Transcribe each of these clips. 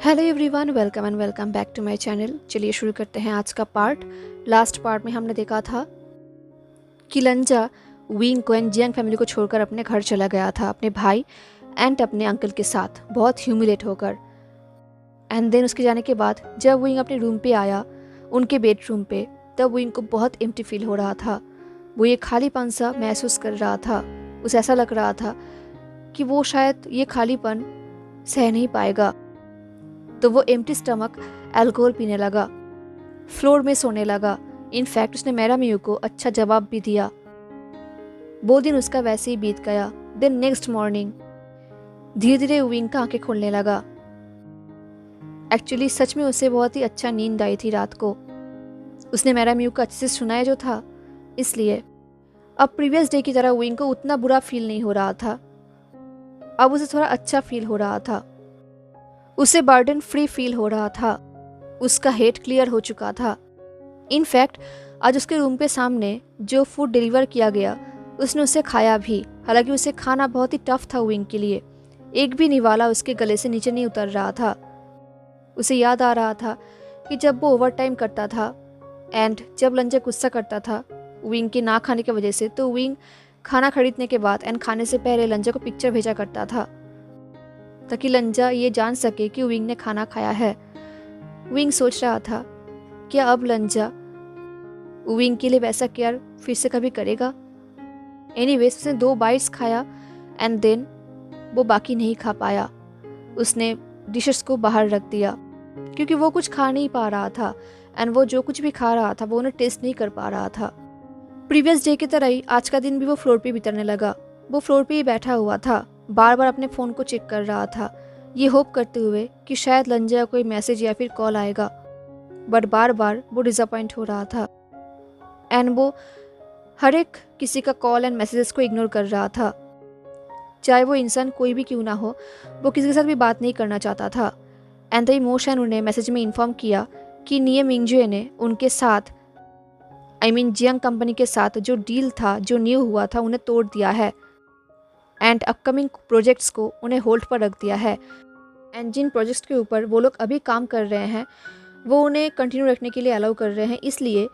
Hello everyone, welcome and welcome back to my channel. चलिए शुरू करते हैं आज का पार्ट। लास्ट पार्ट में हमने देखा था कि लंजा विंग को एंड जियांग फैमिली को छोड़कर अपने घर चला गया था, अपने भाई एंड अपने अंकल के साथ, बहुत ह्यूमिलेट होकर। एंड देन उसके जाने के बाद जब विंग अपने रूम पे आया, उनके बेडरूम पे, तब विंग को बहुत एम्प्टी फील हो रहा था। वो ये खालीपन सा महसूस कर रहा था। उसे ऐसा लग रहा था कि वो शायद ये खालीपन सह नहीं पाएगा। तो वो एम्प्टी स्टमक अल्कोहल पीने लगा, फ्लोर में सोने लगा। इनफैक्ट उसने मैरामियू को अच्छा जवाब भी दिया। वो दिन उसका वैसे ही बीत गया। देन नेक्स्ट मॉर्निंग धीरे धीरे विंग का आंखें खोलने लगा। एक्चुअली सच में उसे बहुत ही अच्छा नींद आई थी रात को। उसने मैरामियू को अच्छे से सुनाया जो था, इसलिए अब प्रीवियस डे की तरह विंग को उतना बुरा फील नहीं हो रहा था। अब उसे थोड़ा अच्छा फील हो रहा था। उसे बर्डन फ्री फील हो रहा था। उसका हेट क्लियर हो चुका था। इनफैक्ट आज उसके रूम पे सामने जो फूड डिलीवर किया गया, उसने उसे खाया भी। हालांकि उसे खाना बहुत ही टफ था विंग के लिए। एक भी निवाला उसके गले से नीचे नहीं उतर रहा था। उसे याद आ रहा था कि जब वो ओवर टाइम करता था एंड जब लंजा गुस्सा करता था विंग के ना खाने की वजह से, तो विंग खाना खरीदने के बाद एंड खाने से पहले लंजा को पिक्चर भेजा करता था ताकि लंजा ये जान सके कि विंग ने खाना खाया है। विंग सोच रहा था क्या अब लंजा विंग के लिए वैसा केयर फिर से कभी करेगा। एनीवेज उसने 2 बाइट्स खाया एंड देन वो बाकी नहीं खा पाया। उसने डिशेस को बाहर रख दिया क्योंकि वो कुछ खा नहीं पा रहा था एंड वो जो कुछ भी खा रहा था वो उन्हें टेस्ट नहीं कर पा रहा था। प्रीवियस डे की तरह ही आज का दिन भी वो फ्लोर पे बिताने लगा। वो फ्लोर पे ही बैठा हुआ था, बार बार अपने फ़ोन को चेक कर रहा था, ये होप करते हुए कि शायद लंजा का कोई मैसेज या फिर कॉल आएगा। बट बार बार वो डिसअपॉइंट हो रहा था एंड वो हर एक किसी का कॉल एंड मैसेजेस को इग्नोर कर रहा था। चाहे वो इंसान कोई भी क्यों ना हो, वो किसी के साथ भी बात नहीं करना चाहता था। एंड द इमोशन उन्हें मैसेज में इन्फॉर्म किया कि निये मिंगजुए ने उनके साथ जियांग कंपनी के साथ जो डील था, जो न्यू हुआ था, उन्हें तोड़ दिया है एंड अपकमिंग प्रोजेक्ट्स को उन्हें होल्ड पर रख दिया है। एंड जिन प्रोजेक्ट्स के ऊपर वो लोग अभी काम कर रहे हैं वो उन्हें कंटिन्यू रखने के लिए अलाउ कर रहे हैं, इसलिए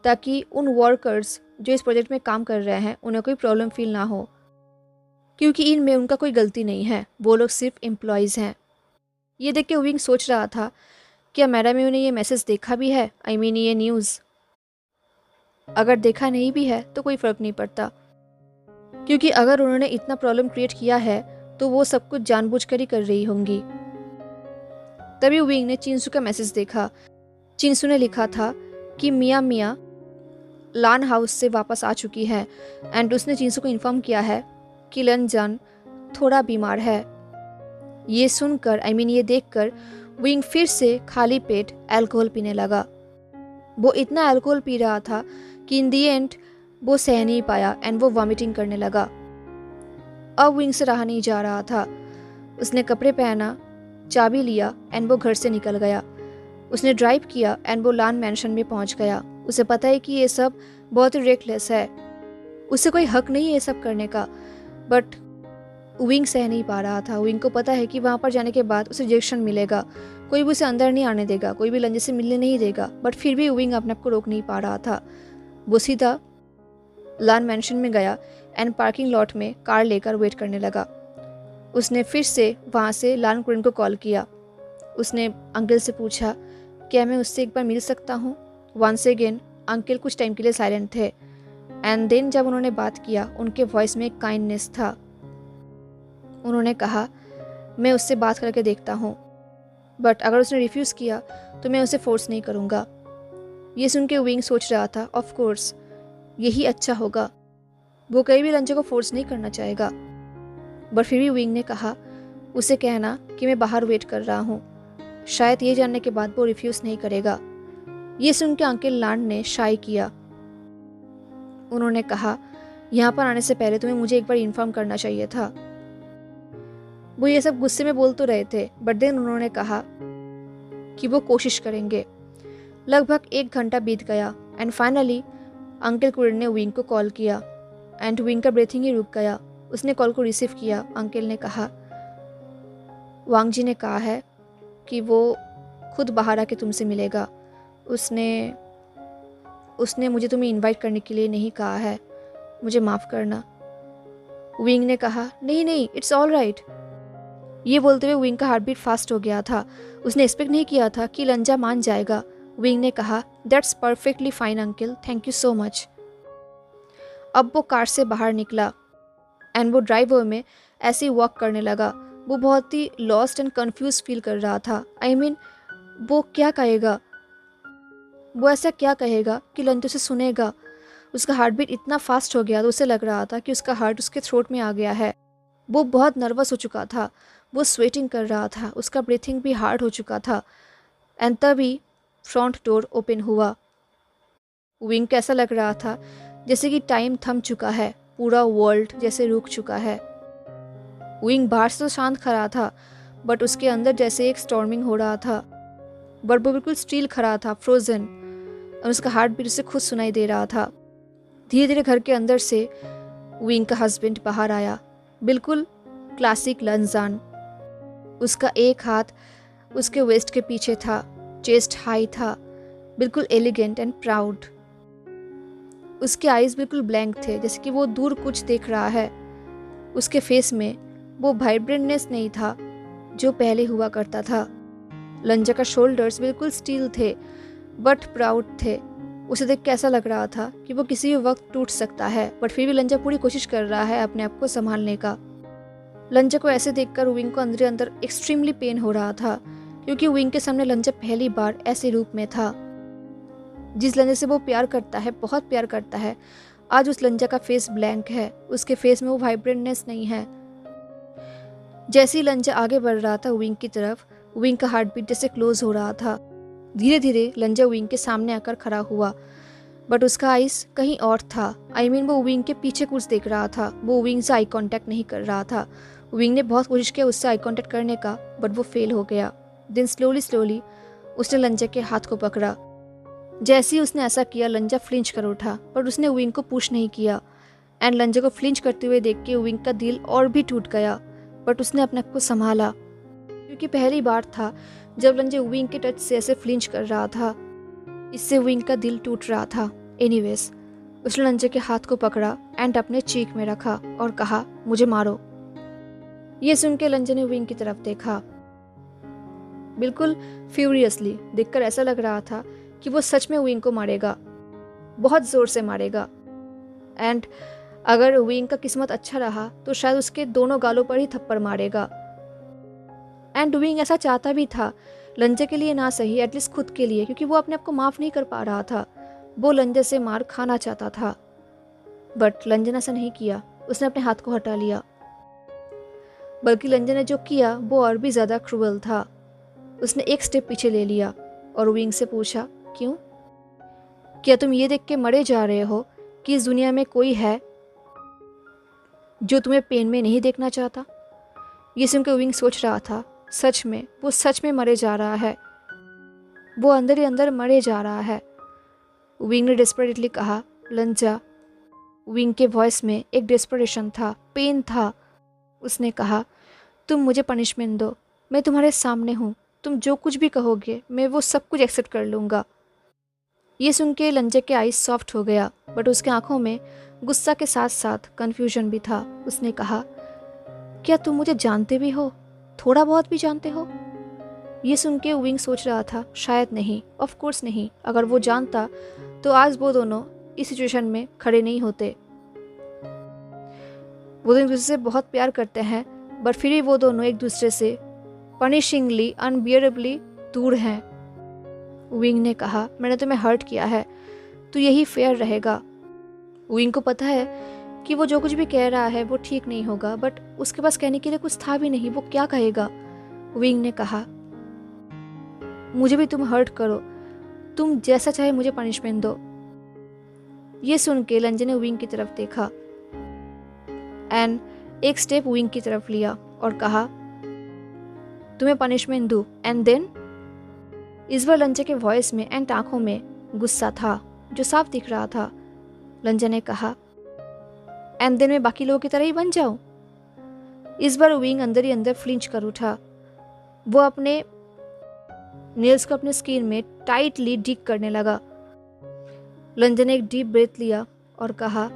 ताकि उन वर्कर्स जो इस प्रोजेक्ट में काम कर रहे हैं उन्हें कोई प्रॉब्लम फील ना हो, क्योंकि इनमें उनका कोई गलती नहीं है, वो लोग सिर्फ एम्प्लॉयज़ हैं। ये देख के विंग सोच रहा था क्या मैरामियू ने ये मैसेज देखा भी है, ये न्यूज़। अगर देखा नहीं भी है तो कोई फ़र्क नहीं पड़ता, क्योंकि अगर उन्होंने इतना प्रॉब्लम क्रिएट किया है तो वो सब कुछ जानबूझकर ही कर रही होंगी। तभी विंग ने चिंसू का मैसेज देखा। चिंसू ने लिखा था कि मिया लान हाउस से वापस आ चुकी है एंड उसने चिंसू को इन्फॉर्म किया है कि लंजान थोड़ा बीमार है। ये सुनकर ये देखकर विंग फिर से खाली पेट अल्कोहल पीने लगा। वो इतना अल्कोहल पी रहा था कि इन दी एंड वो सह नहीं पाया एंड वो वॉमिटिंग करने लगा। अब विंग से रहा नहीं जा रहा था। उसने कपड़े पहना, चाबी लिया एंड वो घर से निकल गया। उसने ड्राइव किया एंड वो लान मैंशन में पहुंच गया। उसे पता है कि ये सब बहुत ही रेकलेस है, उसे कोई हक नहीं है ये सब करने का, बट विंग सह नहीं पा रहा था। विंग को पता है कि वहाँ पर जाने के बाद उसे रिजेक्शन मिलेगा, कोई भी उसे अंदर नहीं आने देगा, कोई भी लंजे से मिलने नहीं देगा, बट फिर भी विंग अपने आप को रोक नहीं पा रहा था। वो सीधा लान मैंशन में गया एंड पार्किंग लॉट में कार लेकर वेट करने लगा। उसने फिर से वहाँ से लान कुरिन को कॉल किया। उसने अंकल से पूछा क्या मैं उससे एक बार मिल सकता हूँ। वंस अगेन अंकल कुछ टाइम के लिए साइलेंट थे एंड देन जब उन्होंने बात किया उनके वॉइस में एक काइंडनेस था। उन्होंने कहा मैं उससे बात करके देखता हूँ, बट अगर उसने रिफ्यूज़ किया तो मैं उसे फोर्स नहीं करूँगा। ये सुन के विंग सोच रहा था ऑफ कोर्स यही अच्छा होगा, वो कहीं भी लंजा को फोर्स नहीं करना चाहेगा। बट फिर भी विंग ने कहा उसे कहना कि मैं बाहर वेट कर रहा हूँ, शायद ये जानने के बाद वो रिफ्यूज़ नहीं करेगा। ये सुन के अंकल लान ने शाई किया। उन्होंने कहा यहाँ पर आने से पहले तुम्हें मुझे एक बार इन्फॉर्म करना चाहिए था। वो ये सब गुस्से में बोल तो रहे थे, बट देन उन्होंने कहा कि वो कोशिश करेंगे। लगभग 1 घंटा बीत गया एंड फाइनली अंकल कुरिन ने विंग को कॉल किया एंड विंग का ब्रीथिंग ही रुक गया। उसने कॉल को रिसीव किया। अंकल ने कहा वांग जी ने कहा है कि वो खुद बाहर आके तुमसे मिलेगा। उसने उसने मुझे तुम्हें इनवाइट करने के लिए नहीं कहा है, मुझे माफ़ करना। विंग ने कहा, नहीं नहीं, इट्स ऑल राइट। ये बोलते हुए विंग का हार्ट बीट फास्ट हो गया था। उसने एक्सपेक्ट नहीं किया था कि लंजा मान जाएगा। विंग ने कहा, that's perfectly fine uncle, thank you so much. अब वो कार से बाहर निकला एंड वो ड्राइवर में ऐसे ही वॉक करने लगा। वो बहुत he lost and confuse feel कर रहा था। आई मीन वो क्या कहेगा, वो ऐसा क्या कहेगा कि लंज उसे सुनेगा। उसका हार्ट बीट इतना फास्ट हो गया तो उसे लग रहा था कि उसका हार्ट उसके थ्रोट में आ गया है। वो बहुत नर्वस हो चुका था, वो स्वेटिंग कर रहा था, उसका ब्रीथिंग भी हार्ड हो चुका था। एंड तभी फ्रंट डोर ओपन हुआ। विंग को ऐसा लग रहा था जैसे कि टाइम थम चुका है, पूरा वर्ल्ड जैसे रुक चुका है। विंग बाहर से तो शांत खड़ा था, बट उसके अंदर जैसे एक स्टॉर्मिंग हो रहा था। बट वो बिल्कुल स्टील खड़ा था, फ्रोजन, और उसका हार्ट बीट उसे खुद सुनाई दे रहा था। धीरे धीरे घर के अंदर से विंग का हस्बैंड बाहर आया, बिल्कुल क्लासिक लंजान। उसका एक हाथ उसके वेस्ट के पीछे था, चेस्ट हाई था, बिल्कुल एलिगेंट एंड प्राउड। उसके आईज बिल्कुल ब्लैंक थे, जैसे कि वो दूर कुछ देख रहा है। उसके फेस में वो वाइब्रेंटनेस नहीं था जो पहले हुआ करता था। लंजा का शोल्डर्स बिल्कुल स्टील थे, बट प्राउड थे। उसे देख के ऐसा लग रहा था कि वो किसी भी वक्त टूट सकता है, बट फिर भी लंजा पूरी कोशिश कर रहा है अपने आप को संभालने का। लंजा को ऐसे देखकर विंग को अंदर अंदर एक्सट्रीमली पेन हो रहा था, क्योंकि विंग के सामने लंजा पहली बार ऐसे रूप में था। जिस लंजा से वो प्यार करता है, बहुत प्यार करता है, आज उस लंजा का फेस ब्लैंक है, उसके फेस में वो वाइब्रेंटनेस नहीं है। जैसे ही लंजा आगे बढ़ रहा था विंग की तरफ, विंग का हार्ट बीट जैसे क्लोज हो रहा था। धीरे धीरे लंजा विंग के सामने आकर खड़ा हुआ, बट उसका आइस कहीं और था। आई मीन वो विंग के पीछे कुछ देख रहा था, वो विंग से आई कांटेक्ट नहीं कर रहा था। विंग ने बहुत कोशिश किया उससे आई कांटेक्ट करने का, बट वो फेल हो गया। देन स्लोली उसने लंजा के हाथ को पकड़ा। जैसे ही उसने ऐसा किया, लंजा फ्लिंच कर उठा, बट उसने विंग को पुश नहीं किया। एंड लंजा को फ्लिंच करते हुए देख के विंग का दिल और भी टूट गया, बट उसने अपने आप को संभाला, क्योंकि पहली बार था जब लंजा विंग के टच से ऐसे फ्लिंच कर रहा था। इससे विंग का दिल टूट रहा था। एनीवेज, उसने लंजा के हाथ को पकड़ा एंड अपने चीक में रखा और कहा, मुझे मारो। ये सुन के लंजा ने विंग की तरफ देखा, बिल्कुल फ्यूरियसली। देखकर ऐसा लग रहा था कि वो सच में विंग को मारेगा, बहुत जोर से मारेगा। एंड अगर विंग का किस्मत अच्छा रहा तो शायद उसके दोनों गालों पर ही थप्पड़ मारेगा। एंड विंग ऐसा चाहता भी था, लंजा के लिए ना सही, एटलीस्ट खुद के लिए, क्योंकि वो अपने आप को माफ नहीं कर पा रहा था। वो लंजा से मार खाना चाहता था, बट लंजा ने ऐसा नहीं किया। उसने अपने हाथ को हटा लिया, बल्कि लंजा ने जो किया वो और भी ज्यादा क्रूअल था। उसने एक स्टेप पीछे ले लिया और विंग से पूछा, क्यों? क्या तुम ये देख के मरे जा रहे हो कि इस दुनिया में कोई है जो तुम्हें पेन में नहीं देखना चाहता? ये सुनकर विंग सोच रहा था, सच में वो सच में मरे जा रहा है, वो अंदर ही अंदर मरे जा रहा है। विंग ने डेस्परेटली कहा, लंजा। विंग के वॉइस में एक डेस्परेशन था, पेन था। उसने कहा, तुम मुझे पनिशमेंट दो, मैं तुम्हारे सामने हूँ, तुम जो कुछ भी कहोगे मैं वो सब कुछ एक्सेप्ट कर लूँगा। ये सुन के लंजा के आईज सॉफ्ट हो गया, बट उसके आंखों में गुस्सा के साथ साथ कन्फ्यूजन भी था। उसने कहा, क्या तुम मुझे जानते भी हो, थोड़ा बहुत भी जानते हो? ये सुन के विंग सोच रहा था, शायद नहीं, ऑफ कोर्स नहीं। अगर वो जानता तो आज वो दोनों इस सिचुएशन में खड़े नहीं होते। वो दोनों एक दूसरे से बहुत प्यार करते हैं, बट फिर भी वो दोनों एक दूसरे से पनिशिंगली, अनबियरेबली दूर हैं। विंग ने कहा, मैंने तुम्हें हर्ट किया है, तो यही फेयर रहेगा। विंग को पता है कि वो जो कुछ भी कह रहा है वो ठीक नहीं होगा, बट उसके पास कहने के लिए कुछ था भी नहीं, वो क्या कहेगा। विंग ने कहा, मुझे भी तुम हर्ट करो, तुम जैसा चाहे मुझे पनिशमेंट दो। ये सुन के लंजा ने विंग की तरफ देखा एंड एक स्टेप विंग की तरफ लिया और कहा, तुम्हें पनिशमेंट दूं एंड देन? इस बार लंजा के वॉइस में एंड आंखों में गुस्सा था जो साफ दिख रहा था। लंजा ने कहा, एंड देन मैं बाकी लोगों की तरह ही बन जाऊं? इस बार विंग अंदर ही अंदर फ्लिंच कर उठा। वो अपने नेल्स को अपने स्किन में टाइटली डिग करने लगा। लंजन ने एक डीप ब्रेथ लिया और कहा,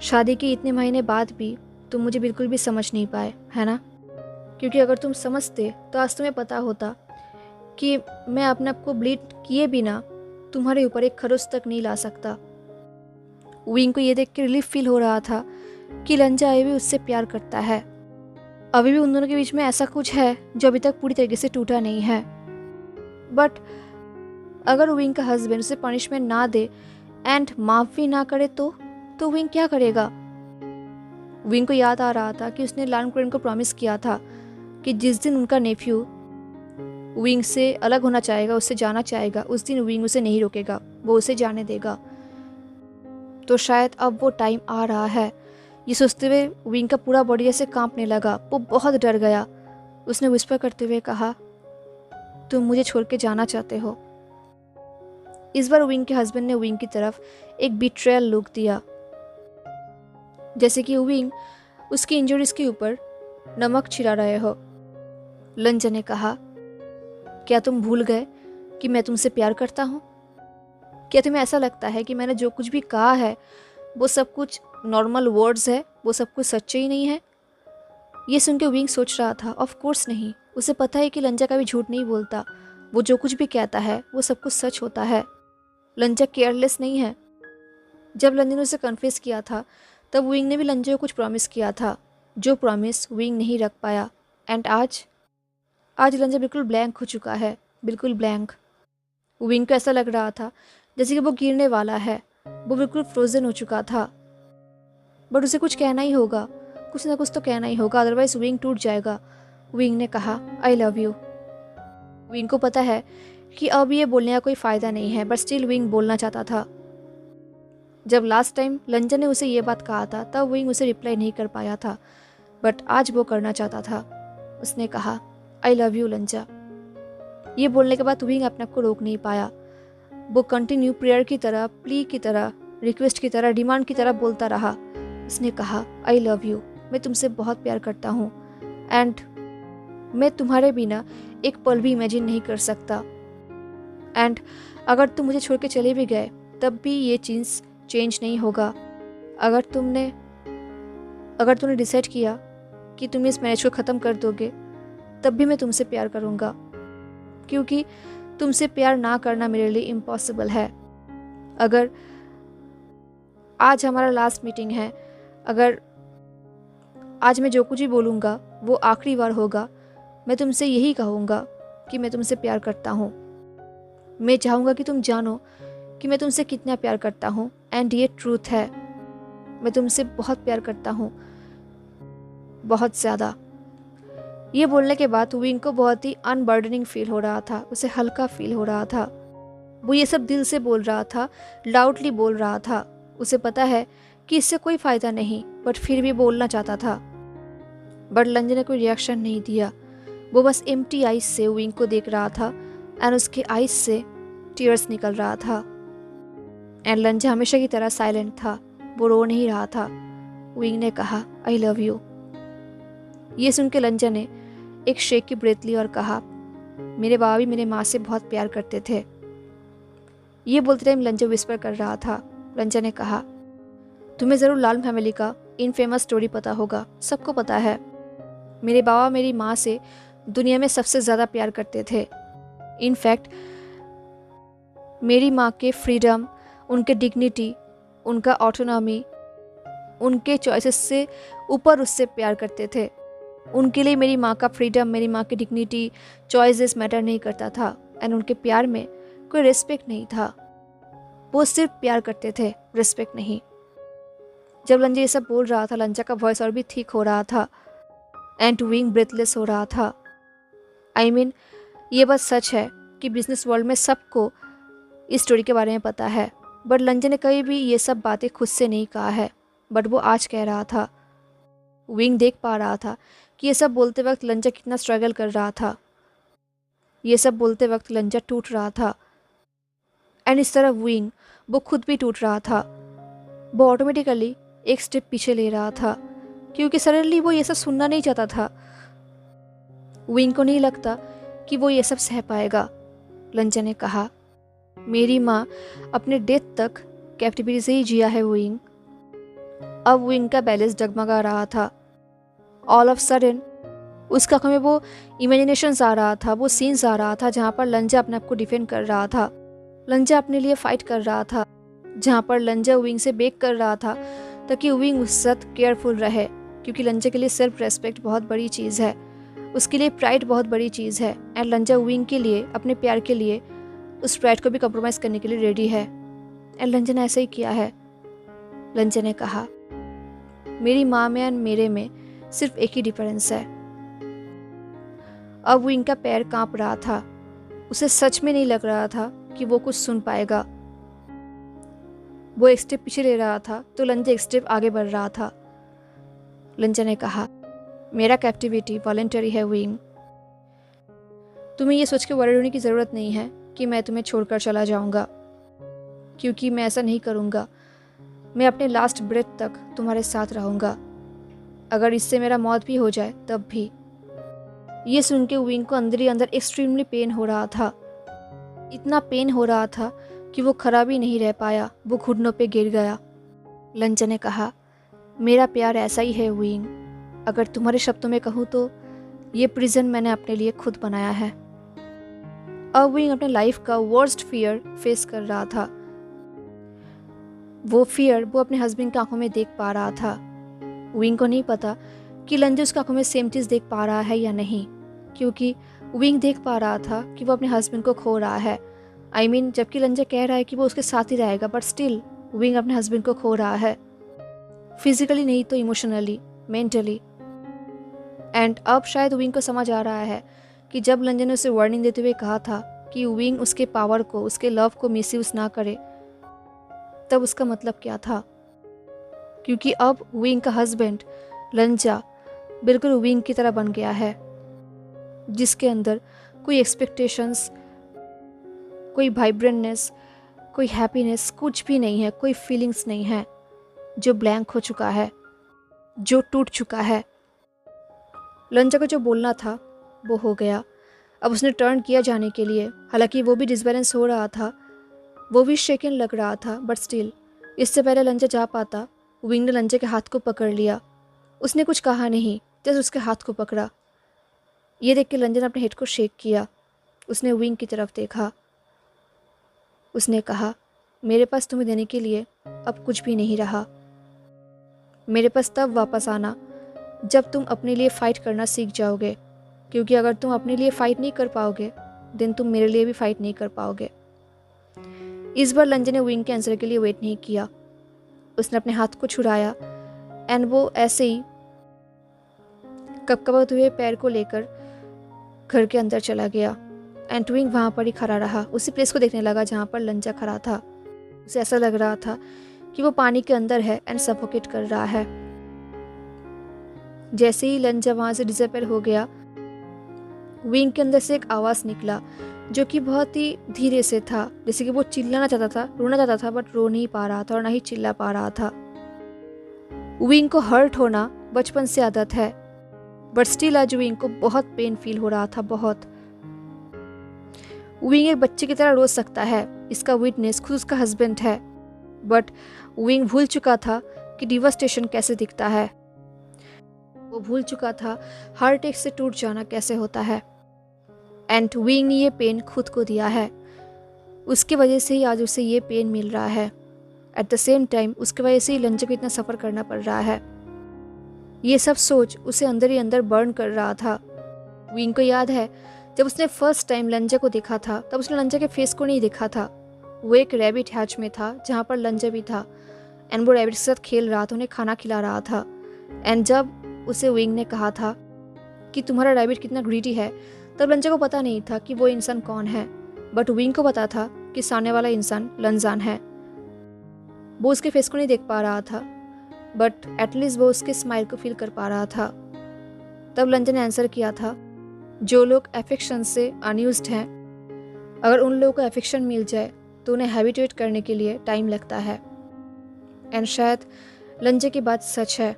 शादी के इतने महीने बाद भी तुम मुझे बिल्कुल भी समझ नहीं पाए, है ना? क्योंकि अगर तुम समझते तो आज तुम्हें पता होता कि मैं अपने आप को ब्लीड किए बिना तुम्हारे ऊपर एक खरोच तक नहीं ला सकता। विंग को ये देख के रिलीफ फील हो रहा था कि लंजा अभी भी उससे प्यार करता है। अभी भी उन दोनों के बीच में ऐसा कुछ है जो अभी तक पूरी तरीके से टूटा नहीं है। बट अगर विंग का हस्बैंड उसे पनिशमेंट ना दे एंड माफ भी ना करे तो विंग क्या करेगा? विंग को याद आ रहा था कि उसने लानकुरन को प्रॉमिस किया था कि जिस दिन उनका नेफ्यू विंग से अलग होना चाहेगा, उससे जाना चाहेगा, उस दिन विंग उसे नहीं रोकेगा, वो उसे जाने देगा। तो शायद अब वो टाइम आ रहा है। ये सोचते हुए विंग का पूरा बॉडी ऐसे कांपने लगा। वो बहुत डर गया। उसने विस्पर करते हुए कहा, तुम मुझे छोड़ के जाना चाहते हो? इस बार विंग के हस्बैंड ने विंग की तरफ एक बिट्रेयल लुक दिया, जैसे कि विंग उसकी इंजरीज के ऊपर नमक छिड़ा रहे हो। लंजा ने कहा, क्या तुम भूल गए कि मैं तुमसे प्यार करता हूँ? क्या तुम्हें ऐसा लगता है कि मैंने जो कुछ भी कहा है वो सब कुछ नॉर्मल वर्ड्स है, वो सब कुछ सच्चे ही नहीं है? ये सुन के विंग सोच रहा था, ऑफ कोर्स नहीं। उसे पता है कि लंजा कभी झूठ नहीं बोलता। वो जो कुछ भी कहता है वो सब कुछ सच होता है। लंजा केयरलेस नहीं है। जब लंजा ने उसे कन्फेस किया था तब विंग ने भी लंजा को कुछ प्रॉमिस किया था, जो प्रॉमिस विंग नहीं रख पाया। एंड आज लंजा बिल्कुल ब्लैंक हो चुका है, बिल्कुल ब्लैंक। विंग को ऐसा लग रहा था जैसे कि वो गिरने वाला है। वो बिल्कुल फ्रोजन हो चुका था। बट उसे कुछ कहना ही होगा, कुछ ना कुछ तो कहना ही होगा, अदरवाइज विंग टूट जाएगा। विंग ने कहा, आई लव यू। विंग को पता है कि अब ये बोलने का कोई फ़ायदा नहीं है, बट स्टिल विंग बोलना चाहता था। जब लास्ट टाइम लंजा ने उसे ये बात कहा था तब विंग उसे रिप्लाई नहीं कर पाया था, बट आज वो करना चाहता था। उसने कहा, आई लव यू लंजा। ये बोलने के बाद विंग अपने आप को रोक नहीं पाया। वो कंटिन्यू प्रेयर की तरह, प्ली की तरह, रिक्वेस्ट की तरह, डिमांड की तरह बोलता रहा। उसने कहा, आई लव यू, मैं तुमसे बहुत प्यार करता हूँ एंड मैं तुम्हारे बिना एक पल भी इमेजिन नहीं कर सकता। एंड अगर तुम मुझे छोड़ के चले भी गए तब भी ये चीज़ चेंज नहीं होगा। अगर तुमने डिसाइड किया कि तुम इस मैरिज को ख़त्म कर दोगे तब भी मैं तुमसे प्यार करूँगा, क्योंकि तुमसे प्यार ना करना मेरे लिए इम्पॉसिबल है। अगर आज हमारा लास्ट मीटिंग है, अगर आज मैं जो कुछ भी बोलूँगा वो आखिरी बार होगा, मैं तुमसे यही कहूँगा कि मैं तुमसे प्यार करता हूँ। मैं चाहूँगा कि तुम जानो कि मैं तुमसे कितना प्यार करता हूँ एंड ये ट्रूथ है। मैं तुमसे बहुत प्यार करता हूँ, बहुत ज़्यादा। ये बोलने के बाद विंग को बहुत ही अनबर्डनिंग फील हो रहा था। उसे हल्का फील हो रहा था। वो ये सब दिल से बोल रहा था, लाउडली बोल रहा था। उसे पता है कि इससे कोई फ़ायदा नहीं, बट फिर भी बोलना चाहता था। बट लंजा ने कोई रिएक्शन नहीं दिया। वो बस एम्प्टी आइज से विंग को देख रहा था एंड उसके आइज से टीयर्स निकल रहा था। एंड लंजा हमेशा की तरह साइलेंट था, वो रो नहीं रहा था। विंग ने कहा, आई लव यू। ये सुन के लंजा ने एक शेक की ब्रेथ ली और कहा, मेरे बाबा भी मेरे माँ से बहुत प्यार करते थे। ये बोलते टाइम लंजा विस्पर कर रहा था। लंजा ने कहा, तुम्हें ज़रूर लाल फैमिली का इनफेमस स्टोरी पता होगा, सबको पता है। मेरे बाबा मेरी माँ से दुनिया में सबसे ज़्यादा प्यार करते थे। इनफैक्ट मेरी माँ के फ्रीडम, उनके डिग्निटी, उनका ऑटोनॉमी, उनके चॉइसेस से ऊपर उससे प्यार करते थे। उनके लिए मेरी माँ का फ्रीडम, मेरी माँ की डिग्निटी, चॉइसेस मैटर नहीं करता था एंड उनके प्यार में कोई रिस्पेक्ट नहीं था। वो सिर्फ प्यार करते थे, रिस्पेक्ट नहीं। जब लंजा ये सब बोल रहा था, लंजा का वॉइस और भी थिक हो रहा था एंड विंग ब्रेथलेस हो रहा था। आई मीन ये बात सच है कि बिजनेस वर्ल्ड में सबको इस स्टोरी के बारे में पता है, बट लंजा ने कभी भी ये सब बातें खुद से नहीं कहा है, बट वो आज कह रहा था। विंग देख पा रहा था कि ये सब बोलते वक्त लंजा कितना स्ट्रगल कर रहा था। ये सब बोलते वक्त लंजा टूट रहा था एंड इस तरह विंग, वो खुद भी टूट रहा था। वो ऑटोमेटिकली एक स्टेप पीछे ले रहा था, क्योंकि सडनली वो ये सब सुनना नहीं चाहता था। विंग को नहीं लगता कि वो ये सब सह पाएगा। लंजा ने कहा, मेरी माँ अपने डेथ तक कैप्टिविटी से ही जिया है विंग। अब विंग का बैलेंस डगमगा रहा था। ऑल ऑफ सडन उसकी आंखों में वो इमेजिनेशंस आ रहा था, वो सीन्स आ रहा था जहाँ पर लंजा अपने आप को डिफेंड कर रहा था, लंजा अपने लिए फाइट कर रहा था, जहाँ पर लंजा विंग से बेग कर रहा था ताकि विंग उस साथ केयरफुल रहे, क्योंकि लंजा के लिए सेल्फ रेस्पेक्ट बहुत बड़ी चीज़ है, उसके लिए प्राइड बहुत बड़ी चीज़ है। एंड लंजा विंग के लिए, अपने प्यार के लिए उस प्राइड को भी कॉम्प्रोमाइज़ करने के लिए रेडी है। एंड लंजा ने ऐसा ही किया है। लंजा ने कहा, मेरी माँ में एंड मेरे में सिर्फ एक ही डिफरेंस है। अब विंग का पैर कांप रहा था, उसे सच में नहीं लग रहा था कि वो कुछ सुन पाएगा। वो एक स्टेप पीछे ले रहा था तो लंजा एक स्टेप आगे बढ़ रहा था। लंजा ने कहा, मेरा कैप्टिविटी वॉलंटरी है विंग। तुम्हें ये सोच के वरीड होने की ज़रूरत नहीं है कि मैं तुम्हें छोड़कर चला जाऊंगा, क्योंकि मैं ऐसा नहीं करूंगा। मैं अपने लास्ट ब्रेथ तक तुम्हारे साथ रहूंगा, अगर इससे मेरा मौत भी हो जाए तब भी। ये सुन के विंग को अंदर ही अंदर एक्सट्रीमली पेन हो रहा था। इतना पेन हो रहा था कि वो खड़ा भी नहीं रह पाया, वो घुटनों पे गिर गया। लंजा ने कहा, मेरा प्यार ऐसा ही है विंग। अगर तुम्हारे शब्दों में कहूँ तो ये प्रिजन मैंने अपने लिए खुद बनाया है। अब विंग अपने लाइफ का वर्स्ट फियर फेस कर रहा था। वो फियर वो अपने हस्बैंड की आंखों में देख पा रहा था। विंग को नहीं पता कि लंजा उसकी आंखों में सेम चीज़ देख पा रहा है या नहीं, क्योंकि विंग देख पा रहा था कि वो अपने हस्बैंड को खो रहा है। जबकि लंजा कह रहा है कि वो उसके साथ ही रहेगा, बट स्टिल विंग अपने हस्बैंड को खो रहा है, फिजिकली नहीं तो इमोशनली, मेंटली। एंड अब शायद विंग को समझ आ रहा है कि जब लंजा ने उसे वार्निंग देते हुए कहा था कि विंग उसके पावर को, उसके लव को मिसयूज ना करे, तब उसका मतलब क्या था। क्योंकि अब विंग का हस्बैंड लंजा बिल्कुल विंग की तरह बन गया है, जिसके अंदर कोई एक्सपेक्टेशंस, कोई वाइब्रेंटनेस, कोई हैप्पीनेस कुछ भी नहीं है, कोई फीलिंग्स नहीं है, जो ब्लैंक हो चुका है, जो टूट चुका है। लंजा को जो बोलना था वो हो गया। अब उसने टर्न किया जाने के लिए, हालांकि वो भी डिसबैलेंस हो रहा था, वो भी शेकन लग रहा था, बट स्टिल इससे पहले लंजा जा पाता, विंग ने लंजा के हाथ को पकड़ लिया। उसने कुछ कहा नहीं, जस्ट उसके हाथ को पकड़ा। ये देख के लंजा ने अपने हेड को शेक किया। उसने विंग की तरफ देखा। उसने कहा, मेरे पास तुम्हें देने के लिए अब कुछ भी नहीं रहा। मेरे पास तब वापस आना जब तुम अपने लिए फ़ाइट करना सीख जाओगे, क्योंकि अगर तुम अपने लिए फ़ाइट नहीं कर पाओगे देन तुम मेरे लिए भी फ़ाइट नहीं कर पाओगे। इस बार लंजा ने विंग के आंसर के लिए वेट नहीं किया। उसने अपने हाथ को छुड़ाया एंड वो ऐसे ही कपकपाते हुए पैर को लेकर घर के अंदर चला गया। एंड विंग वहाँ पर ही खड़ा रहा, उसी प्लेस को देखने लगा जहाँ पर लंजा खड़ा था। उसे ऐसा लग रहा था कि वो पानी के अंदर है एंड सफोकेट कर रहा है। जैसे ही लंजा वहाँ से डिसअपीयर हो गया, विंग के अंदर से एक आवाज़ निकला जो कि बहुत ही धीरे से था, जैसे कि वो चिल्लाना चाहता था, रोना चाहता था, बट रो नहीं पा रहा था और ना ही चिल्ला पा रहा था। विंग को हर्ट होना बचपन से आदत है, बट स्टिल आज विंग को बहुत पेन फील हो रहा था, बहुत। विंग एक बच्चे की तरह रो सकता है, इसका विटनेस खुद उसका हस्बैंड है, बट विंग भूल चुका था कि डिवास्टेशन कैसे दिखता है। वो भूल चुका था हार्ट अटैक से टूट जाना कैसे होता है। एंड विंग ने ये पेन खुद को दिया है, उसकी वजह से ही आज उसे ये पेन मिल रहा है। एट द सेम टाइम उसकी वजह से ही लंजा को इतना सफ़र करना पड़ रहा है। ये सब सोच उसे अंदर ही अंदर बर्न कर रहा था। विंग को याद है जब उसने फर्स्ट टाइम लंजा को देखा था, तब उसने लंजा के फेस को नहीं देखा था। वो एक रैबिट हैच में था जहाँ पर लंजा भी था, एंड वो रैबिट के साथ खेल रहा था, उन्हें खाना खिला रहा था। एंड जब उसे विंग ने कहा था कि तुम्हारा रैबिट कितना ग्रीडी है, तब लंजा को पता नहीं था कि वो इंसान कौन है, बट विंग को पता था कि सामने वाला इंसान लंजान है। वो उसके फेस को नहीं देख पा रहा था, बट एटलीस्ट वो उसके स्माइल को फील कर पा रहा था। तब लंजा ने आंसर किया था, जो लोग एफेक्शन से अनयूज्ड हैं, अगर उन लोगों को एफेक्शन मिल जाए तो उन्हें हैबिचुएट करने के लिए टाइम लगता है। एंड शायद लंजा की बात सच है।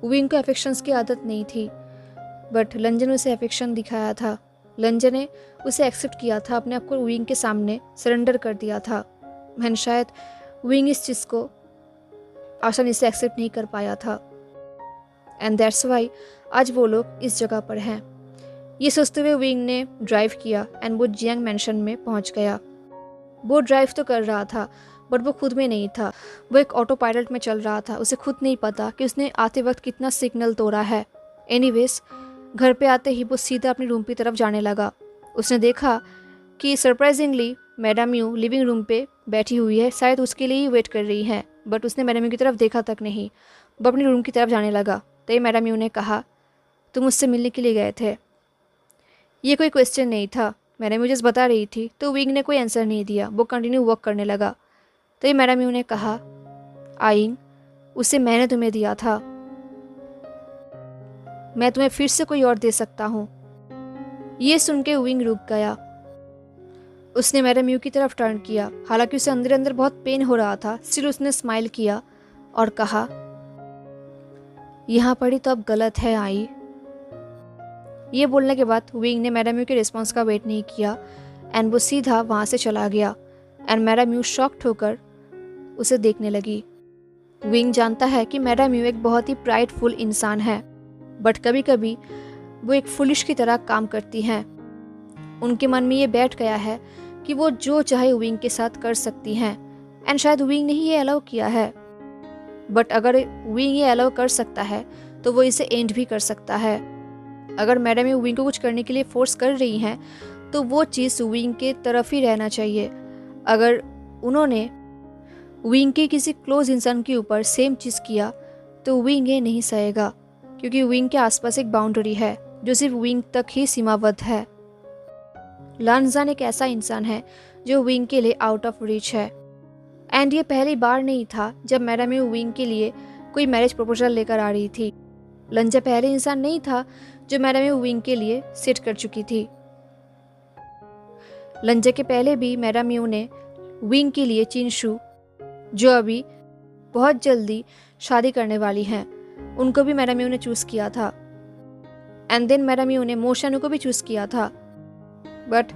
विंग को एफेक्शंस की आदत नहीं थी, बट लंजन उसे अफेक्शन दिखाया था। लंजन ने उसे एक्सेप्ट किया था, अपने आप को विंग के सामने सरेंडर कर दिया था। एंड शायद विंग इस चीज़ को आसानी से एक्सेप्ट नहीं कर पाया था। एंड दैट्स वाई आज वो लोग इस जगह पर हैं। ये सोचते हुए विंग ने ड्राइव किया एंड वो जियांग मैंशन में पहुंच गया। वो ड्राइव तो कर रहा था बट वो खुद में नहीं था। वो एक ऑटो पायलट में चल रहा था। उसे खुद नहीं पता कि उसने आते वक्त कितना सिग्नल तोड़ा है। एनीवेज, घर पे आते ही वो सीधा अपनी रूम की तरफ जाने लगा। उसने देखा कि surprisingly madam you living room पे बैठी हुई है, शायद उसके लिए ही वेट कर रही है। बट उसने मैडम यू की तरफ देखा तक नहीं। वो अपनी रूम की तरफ जाने लगा। तभी मैडम यू ने कहा, तुम मुझसे मिलने के लिए गए थे। ये कोई क्वेश्चन नहीं था, मैडम यू जस्ट बता रही थी। तो विंग ने कोई आंसर नहीं दिया। वो कंटिन्यू वर्क करने लगा। तभी मैडम यू ने कहा, आइंग, उसे मैंने तुम्हें दिया था, मैं तुम्हें फिर से कोई और दे सकता हूँ। ये सुन के विंग रुक गया। उसने मैडम यू की तरफ टर्न किया। हालांकि उसे अंदर अंदर बहुत पेन हो रहा था, स्टिल उसने स्माइल किया और कहा, यहाँ पड़ी तो अब गलत है आई। ये बोलने के बाद विंग ने मैडम यू के रिस्पॉन्स का वेट नहीं किया एंड वो सीधा वहाँ से चला गया। एंड मैडम यू शॉक्ड होकर उसे देखने लगी। विंग जानता है कि मैडम यू एक बहुत ही प्राइडफुल इंसान है, बट कभी कभी वो एक फुलिश की तरह काम करती हैं। उनके मन में ये बैठ गया है कि वो जो चाहे विंग के साथ कर सकती हैं। एंड शायद विंग ने ही ये अलाउ किया है, बट अगर विंग ये अलाउ कर सकता है तो वो इसे एंड भी कर सकता है। अगर मैडम यू विंग को कुछ करने के लिए फोर्स कर रही हैं तो वो चीज़ विंग के तरफ ही रहना चाहिए। अगर उन्होंने विंग के किसी क्लोज इंसान के ऊपर सेम चीज़ किया तो विंग ये नहीं सहेगा, क्योंकि विंग के आसपास एक बाउंड्री है जो सिर्फ विंग तक ही सीमाबद्ध है। लानजान एक ऐसा इंसान है जो विंग के लिए आउट ऑफ रीच है। एंड ये पहली बार नहीं था जब मैडम यू विंग के लिए कोई मैरिज प्रपोजल लेकर आ रही थी। लंजा पहले इंसान नहीं था जो मैडम यू विंग के लिए सेट कर चुकी थी। लंजा के पहले भी मैडम यू ने विंग के लिए चिनशु, जो अभी बहुत जल्दी शादी करने वाली हैं, उनको भी मैडम यू ने चूज़ किया था। एंड देन मैडम यू ने मोशानु को भी चूज़ किया था। बट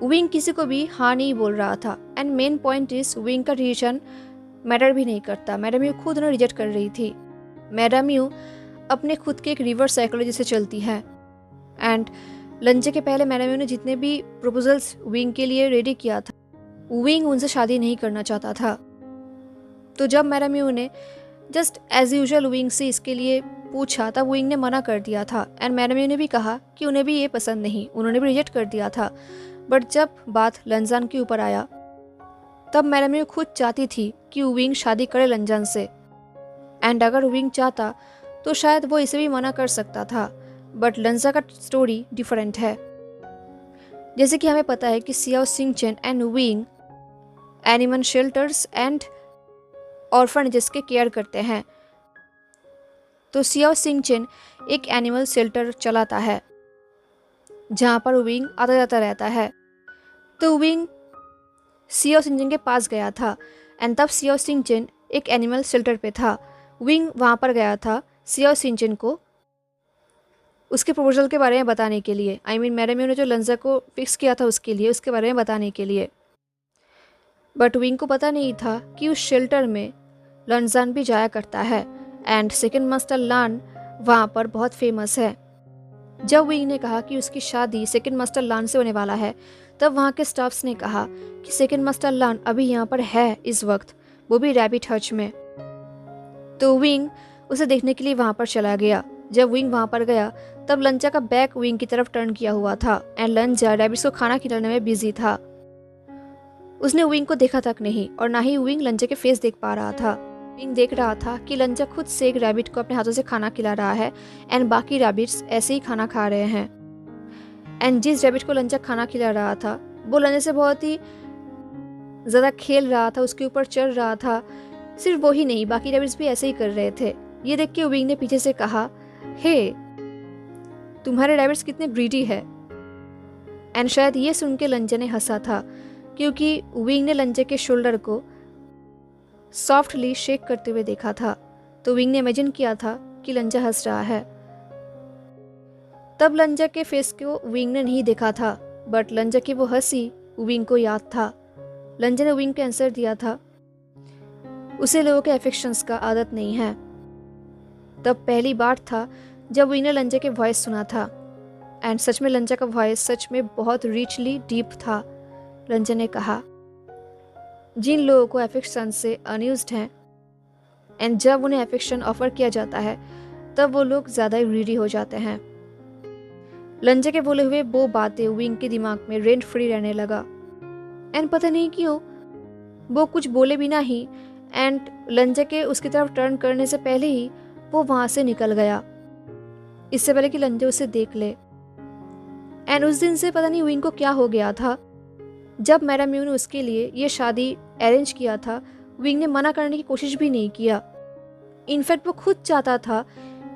विंग किसी को भी हाँ नहीं बोल रहा था। And main point is wing का डिसीजन मैटर भी नहीं करता। मैडम यू खुद उन्हें रिजेक्ट कर रही थी। मैडम यू अपने खुद के एक रिवर्स साइकोलॉजी से चलती है। एंड लंचे के पहले मैडम यू ने जितने भी प्रपोजल्स विंग के लिए रेडी किया था, विंग उनसे शादी नहीं करना चाहता था। तो जब मैडम यू ने जस्ट एज यूजुअल विंग से इसके लिए पूछा तब विंग ने मना कर दिया था। एंड मैडम यू ने भी कहा कि उन्हें भी ये पसंद नहीं, उन्होंने भी रिजेक्ट कर दिया था। बट जब बात लंजान के ऊपर आया तब मैडम यू खुद चाहती थी कि विंग शादी करे लंजान से। एंड अगर विंग चाहता तो शायद वो इसे भी मना कर सकता था। बट लंजा का स्टोरी डिफरेंट है। जैसे कि हमें पता है कि Xiao Singchen and Wing animal shelters and orphanages के केयर करते हैं। तो सियाओ सिंगचेन एक एनिमल शेल्टर चलाता है जहाँ पर विंग आता जाता रहता है। तो विंग सियाओ सिंगचेन के पास गया था एंड तब सियाओ सिंगचेन एक एनिमल शेल्टर पे था। विंग वहाँ पर गया था सियाओ सिंगचेन को उसके प्रपोजल के बारे में बताने के लिए। मैडम यू ने जो लंजा को फिक्स किया था उसके बारे में बताने के लिए। बट विंग को पता नहीं था कि उस शेल्टर में लंजान भी जाया करता है एंड सेकंड मास्टर लान वहाँ पर बहुत फेमस है। जब विंग ने कहा कि उसकी शादी सेकंड मास्टर लान से होने वाला है तब वहाँ के स्टाफ्स ने कहा कि सेकंड मास्टर लान अभी यहाँ पर है इस वक्त, वो भी रैबिट हच में। तो विंग उसे देखने के लिए वहाँ पर चला गया। जब विंग वहाँ पर गया तब लंचा का बैक विंग की तरफ टर्न किया हुआ था एंड लंचा रैबिट्स को खाना खिलाने में बिजी था। उसने विंग को देखा तक नहीं और ना ही विंग लंचा के फेस देख पा रहा था। विंग देख रहा था कि लंचा खुद से एक रैबिट को अपने हाथों से खाना खिला रहा है एंड बाकी रैबिट्स ऐसे ही खाना खा रहे हैं। एंड जिस रैबिट को लंचा खाना खिला रहा था वो लंचा से बहुत ही ज़्यादा खेल रहा था, उसके ऊपर चढ़ रहा था। सिर्फ वो ही नहीं, बाकी रैबिट्स भी ऐसे ही कर रहे थे। ये देख के विंग ने पीछे से कहा, हे, तुम्हारे रैबिट्स कितने ग्रीडी है। एंड शायद ये सुन के लंचा ने हंसा था, क्योंकि विंग ने लंचा के शोल्डर को सॉफ्टली शेक करते हुए देखा था। तो विंग ने इमेजिन किया था कि लंचा हंस रहा है। तब लंजा के फेस को विंग ने नहीं देखा था, बट लंजा की वो हंसी विंग को याद था। लंजा ने विंग को आंसर दिया था, उसे लोगों के अफेक्शंस का आदत नहीं है। तब पहली बार था जब विंग ने लंजा के वॉइस सुना था, एंड सच में लंजा का वॉइस सच में बहुत रिचली डीप था। लंजा ने कहा, जिन लोगों को अफेक्शन से अनयूज्ड हैं एंड जब उन्हें अफेक्शन ऑफर किया जाता है तब वो लोग ज़्यादा ग्रीडी हो जाते हैं। लंजा के बोले हुए वो बातें विंग के दिमाग में रेंट फ्री रहने लगा, एंड पता नहीं क्यों वो कुछ बोले बिना ही एंड लंजा के उसकी तरफ टर्न करने से पहले ही वो वहाँ से निकल गया, इससे पहले कि लंजा उसे देख ले। एंड उस दिन से पता नहीं विंग को क्या हो गया था। जब मैडम म्यू ने उसके लिए ये शादी अरेंज किया था, विंग ने मना करने की कोशिश भी नहीं किया। इनफैक्ट वो खुद चाहता था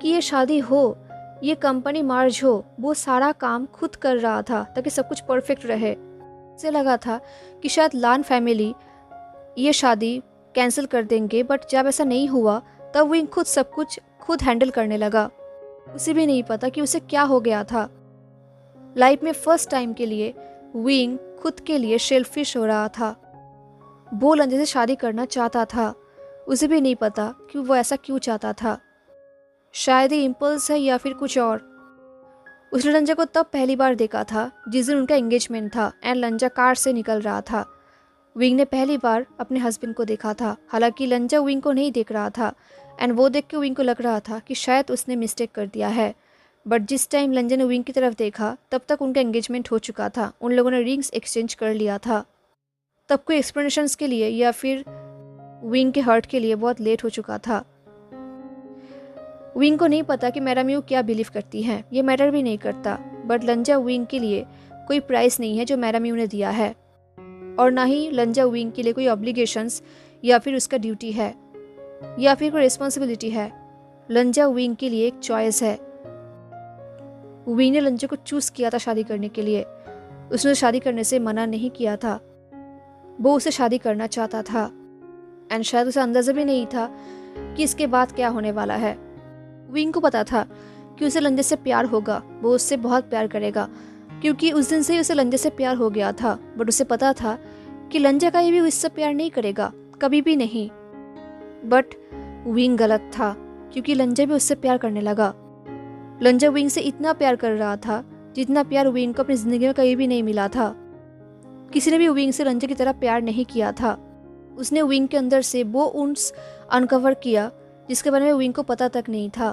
कि ये शादी हो, ये कंपनी मर्ज हो, वो सारा काम खुद कर रहा था ताकि सब कुछ परफेक्ट रहे। उसे लगा था कि शायद लान फैमिली ये शादी कैंसिल कर देंगे, बट जब ऐसा नहीं हुआ तब विंग खुद सब कुछ खुद हैंडल करने लगा। उसे भी नहीं पता कि उसे क्या हो गया था। लाइफ में फर्स्ट टाइम के लिए विंग खुद के लिए सेल्फिश हो रहा था। वो लंजा से शादी करना चाहता था, उसे भी नहीं पता कि वो ऐसा क्यों चाहता था। शायद ये इम्पल्स है या फिर कुछ और। उसने लंजा को तब पहली बार देखा था जिस दिन उनका एंगेजमेंट था एंड लंजा कार से निकल रहा था। विंग ने पहली बार अपने हस्बैंड को देखा था, हालांकि लंजा विंग को नहीं देख रहा था एंड वो देख के विंग को लग रहा था कि शायद उसने मिस्टेक कर दिया है। बट जिस टाइम लंजा ने विंग की तरफ देखा तब तक उनका एंगेजमेंट हो चुका था, उन लोगों ने रिंग्स एक्सचेंज कर लिया था। तब कोई एक्सप्लेनेशंस के लिए या फिर विंग के हर्ट के लिए बहुत लेट हो चुका था। विंग को नहीं पता कि मैडम यू क्या बिलीव करती हैं, ये मैटर भी नहीं करता, बट लंजा विंग के लिए कोई प्राइस नहीं है जो मैडम यू ने दिया है, और ना ही लंजा विंग के लिए कोई ऑब्लिगेशंस या फिर उसका ड्यूटी है या फिर कोई रिस्पॉन्सिबिलिटी है। लंजा विंग के लिए एक चॉइस है। विंग ने लंजा को चूज किया था शादी करने के लिए, उसने शादी करने से मना नहीं किया था, वो उसे शादी करना चाहता था एंड शायद उसे अंदाजा भी नहीं था कि इसके बाद क्या होने वाला है। विंग को पता था कि उसे लंजा से प्यार होगा, वो उससे बहुत प्यार करेगा, क्योंकि उस दिन से ही उसे लंजा से प्यार हो गया था। बट उसे पता था कि लंजा कहीं भी उससे प्यार नहीं करेगा, कभी भी नहीं। बट विंग गलत था, क्योंकि लंजा भी उससे प्यार करने लगा। लंजा विंग से इतना प्यार कर रहा था जितना प्यार विंग को अपनी ज़िंदगी में कहीं भी नहीं मिला था। किसी ने भी विंग से लंजा की तरह प्यार नहीं किया था। उसने विंग के अंदर से वो उन्स अनकवर किया जिसके बारे में विंग को पता तक नहीं था।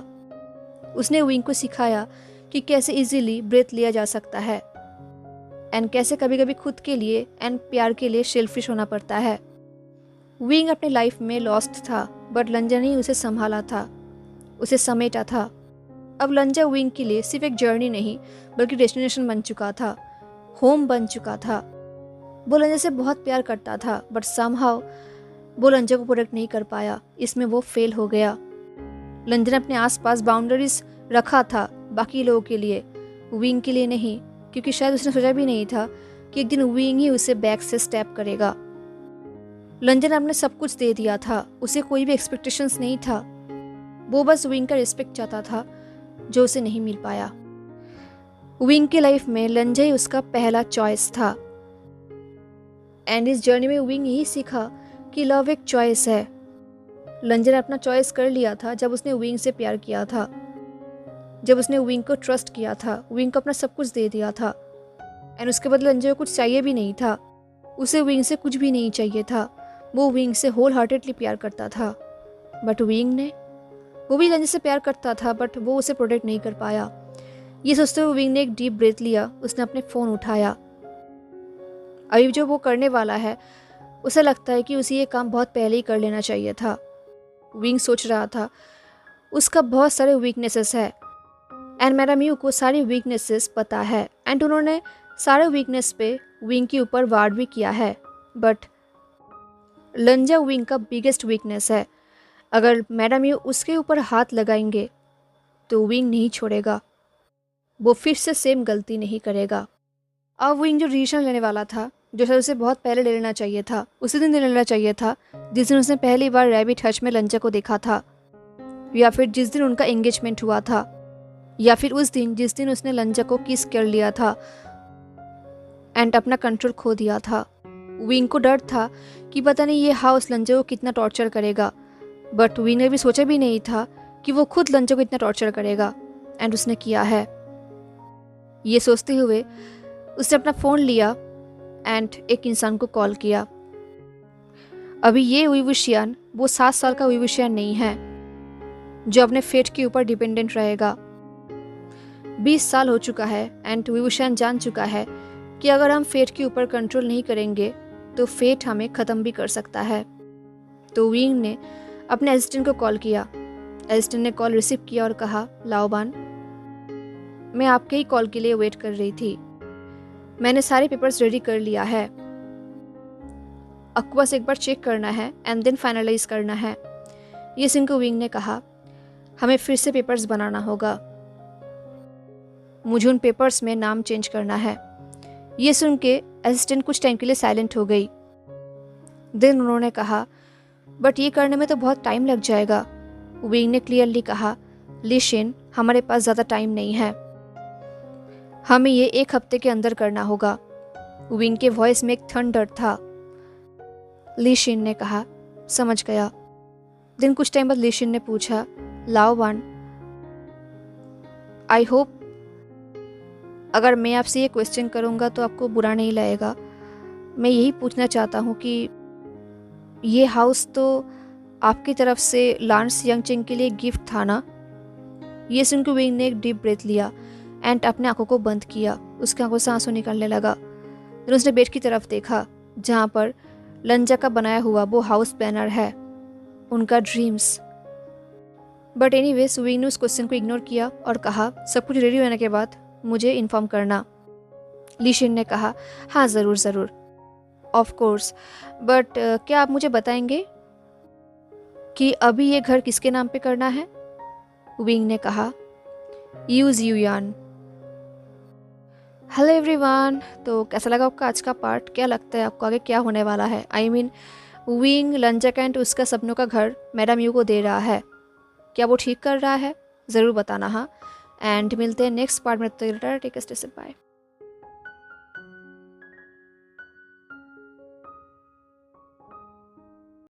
उसने विंग को सिखाया कि कैसे इजीली ब्रेथ लिया जा सकता है एंड कैसे कभी कभी खुद के लिए एंड प्यार के लिए सेल्फिश होना पड़ता है। विंग अपने लाइफ में लॉस्ट था, बट लंजा ने उसे संभाला था, उसे समेटा था। अब लंजा विंग के लिए सिर्फ एक जर्नी नहीं बल्कि डेस्टिनेशन बन चुका था, होम बन चुका था। वो लंजा से बहुत प्यार करता था, बट समहाउ वो लंजा को प्रोटेक्ट नहीं कर पाया, इसमें वो फेल हो गया। लंजा ने अपने आसपास बाउंड्रीज रखा था बाकी लोगों के लिए, विंग के लिए नहीं, क्योंकि शायद उसने सोचा भी नहीं था कि एक दिन विंग ही उसे बैक से स्टैप करेगा। लंजा ने अपने सब कुछ दे दिया था, उसे कोई भी एक्सपेक्टेशंस नहीं था, वो बस विंग का रिस्पेक्ट चाहता था जो उसे नहीं मिल पाया। विंग की लाइफ में लंजा ही उसका पहला चॉइस था एंड इस जर्नी में विंग यही सीखा कि लव एक चॉइस है। लंजा ने अपना चॉइस कर लिया था जब उसने विंग से प्यार किया था, जब उसने विंग को ट्रस्ट किया था, विंग को अपना सब कुछ दे दिया था एंड उसके बदले लंजा को कुछ चाहिए भी नहीं था। उसे विंग से कुछ भी नहीं चाहिए था, वो विंग से होल हार्टेडली प्यार करता था। बट विंग ने, वो भी लंजा से प्यार करता था बट वो उसे प्रोटेक्ट नहीं कर पाया। ये सोचते हुए विंग ने एक डीप ब्रेथ लिया, उसने अपने फ़ोन उठाया। अभी जो वो करने वाला है उसे लगता है कि उसे ये काम बहुत पहले ही कर लेना चाहिए था। विंग सोच रहा था उसका बहुत सारे वीकनेसेस है एंड मैडम यू को सारी वीकनेसेस पता है एंड उन्होंने सारे वीकनेस पे विंग के ऊपर वार भी किया है। बट लंजा विंग का बिगेस्ट वीकनेस है, अगर मैडम यू उसके ऊपर हाथ लगाएंगे तो विंग नहीं छोड़ेगा, वो फिर से सेम गलती नहीं करेगा। अब विंग जो डिसीजन लेने वाला था, जो शायद उसे बहुत पहले ले लेना चाहिए था, उसी दिन ले लेना चाहिए था जिस दिन उसने पहली बार रैबिट हच में लंजा को देखा था, या फिर जिस दिन उनका एंगेजमेंट हुआ था। या फिर उस दिन जिस दिन उसने लंजा को किस कर लिया था एंड अपना कंट्रोल खो दिया था। विंग को डर था कि पता नहीं ये हाउस लंजा को कितना टॉर्चर करेगा, बट विंग ने भी सोचा भी नहीं था कि वो खुद लंजा को इतना टॉर्चर करेगा, एंड उसने किया है। ये सोचते हुए उसने अपना फ़ोन लिया एंड एक इंसान को कॉल किया। अभी ये विवुशियन वो 7 साल का विवुशियन नहीं है जो अपने फेट के ऊपर डिपेंडेंट रहेगा। 20 साल हो चुका है एंड विवुशियन जान चुका है कि अगर हम फेट के ऊपर कंट्रोल नहीं करेंगे तो फेट हमें ख़त्म भी कर सकता है। तो विंग ने अपने असिस्टेंट को कॉल किया। असिस्टेंट ने कॉल रिसीव किया और कहा, लाओबान, मैं आपके ही कॉल के लिए वेट कर रही थी। मैंने सारे पेपर्स रेडी कर लिया है, आपको बस एक बार चेक करना है एंड देन फाइनलाइज करना है। ये सुनकर विंग ने कहा, हमें फिर से पेपर्स बनाना होगा, मुझे उन पेपर्स में नाम चेंज करना है। ये सुन के असिस्टेंट कुछ टाइम के लिए साइलेंट हो गई। देन उन्होंने कहा, बट ये करने में तो बहुत टाइम लग जाएगा। विंग ने क्लियरली कहा, लिशिन, हमारे पास ज़्यादा टाइम नहीं है, हमें ये 1 हफ्ते के अंदर करना होगा। विंग के वॉइस में एक थंडर था। लिशिन ने कहा, समझ गया। दिन कुछ टाइम बाद लिशिन ने पूछा, लाओबान, आई होप अगर मैं आपसे ये क्वेश्चन करूँगा तो आपको बुरा नहीं लगेगा। मैं यही पूछना चाहता हूँ कि ये हाउस तो आपकी तरफ से लांस यंगचेंग के लिए गिफ्ट था ना? ये सुनकर विंग ने एक डीप ब्रेथ लिया एंड अपने आंखों को बंद किया। उसकी आंखों से आंसू निकलने लगा। फिर उसने बेड की तरफ देखा जहाँ पर लंजा का बनाया हुआ वो हाउस प्लानर है, उनका ड्रीम्स। बट एनीवेज विंग ने उस क्वेश्चन को इग्नोर किया और कहा, सब कुछ रेडी होने के बाद मुझे इन्फॉर्म करना। लिशिन ने कहा, हाँ ज़रूर ज़रूर, ऑफ कोर्स, बट क्या आप मुझे बताएंगे कि अभी ये घर किसके नाम पे करना है? विंग ने कहा, यू जियुयान। हेलो एवरीवन, तो कैसा लगा आपका आज का पार्ट? क्या लगता है आपको आगे क्या होने वाला है? आई मीन विंग लंजा कैंट उसका सपनों का घर मैडम यू को दे रहा है, क्या वो ठीक कर रहा है? ज़रूर बताना। हाँ, एंड मिलते हैं नेक्स्ट पार्ट में। Take care, stay safe, bye.